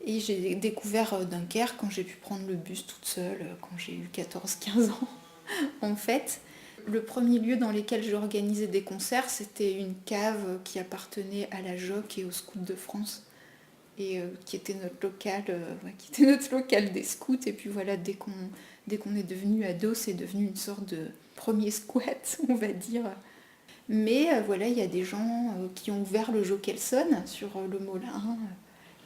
Et j'ai découvert Dunkerque quand j'ai pu prendre le bus toute seule, quand j'ai eu 14-15 ans. En fait, le premier lieu dans lequel j'ai organisé des concerts, c'était une cave qui appartenait à la JOC et aux Scouts de France. Et qui était qui était notre local des scouts. Et puis voilà, dès qu'on est devenu ado, c'est devenu une sorte de premier squat, on va dire. Mais voilà, il y a des gens qui ont ouvert le Jokelson sur le Molin.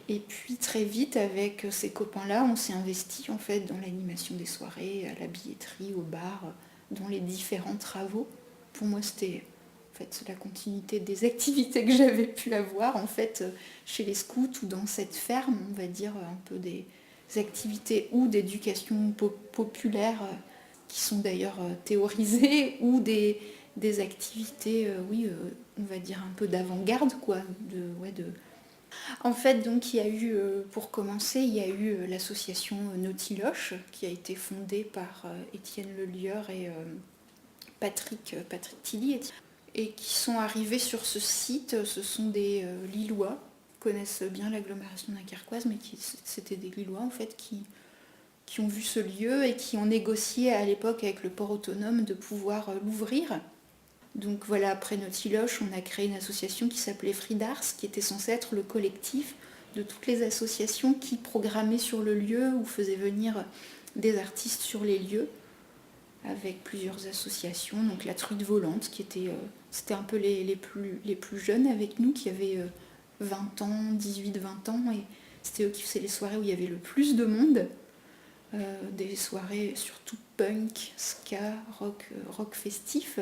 Et puis très vite, avec ces copains-là, on s'est investi en fait dans l'animation des soirées, à la billetterie, au bar, dans les différents travaux. Pour moi, c'était en fait la continuité des activités que j'avais pu avoir en fait chez les scouts ou dans cette ferme, on va dire un peu des activités ou d'éducation populaire qui sont d'ailleurs théorisées ou des activités, oui, on va dire un peu d'avant-garde, quoi, en fait, donc, il y a eu, pour commencer, il y a eu l'association Nautiloche qui a été fondée par Étienne Lelieur et Patrick Tilly, et qui sont arrivés sur ce site. Ce sont des Lillois, qui connaissent bien l'agglomération dunkerquoise, mais c'était des Lillois en fait qui ont vu ce lieu et qui ont négocié à l'époque avec le port autonome de pouvoir l'ouvrir. Donc voilà, après Nautiloche, on a créé une association qui s'appelait Fridars, qui était censée être le collectif de toutes les associations qui programmaient sur le lieu ou faisaient venir des artistes sur les lieux, avec plusieurs associations. Donc la Truite Volante, c'était un peu les plus jeunes avec nous, qui avaient 20 ans, 18-20 ans, et c'était eux qui faisaient les soirées où il y avait le plus de monde. Des soirées surtout punk, ska, rock festif,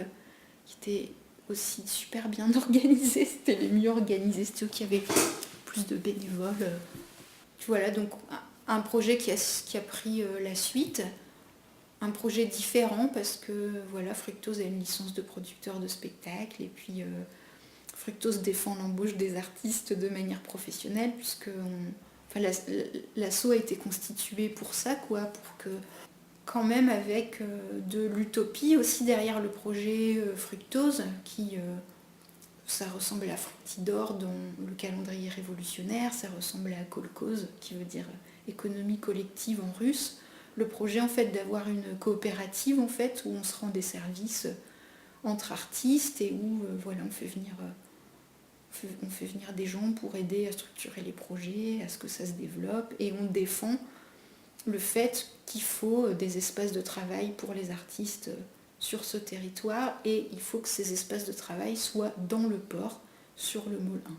qui étaient aussi super bien organisées. C'était les mieux organisés, c'était eux qui avaient plus de bénévoles. Voilà, donc un projet qui a pris la suite, un projet différent parce que voilà, Fructose a une licence de producteur de spectacle et puis Fructose défend l'embauche des artistes de manière professionnelle puisque l'asso a été constitué pour ça, quoi, pour que quand même avec de l'utopie aussi derrière le projet Fructose qui ça ressemble à Fructidor dans le calendrier révolutionnaire, ça ressemble à Kolkhoz qui veut dire économie collective en russe. Le projet en fait d'avoir une coopérative en fait où on se rend des services entre artistes et où voilà, on fait venir des gens pour aider à structurer les projets, à ce que ça se développe, et on défend le fait qu'il faut des espaces de travail pour les artistes sur ce territoire, et il faut que ces espaces de travail soient dans le port, sur le Molin.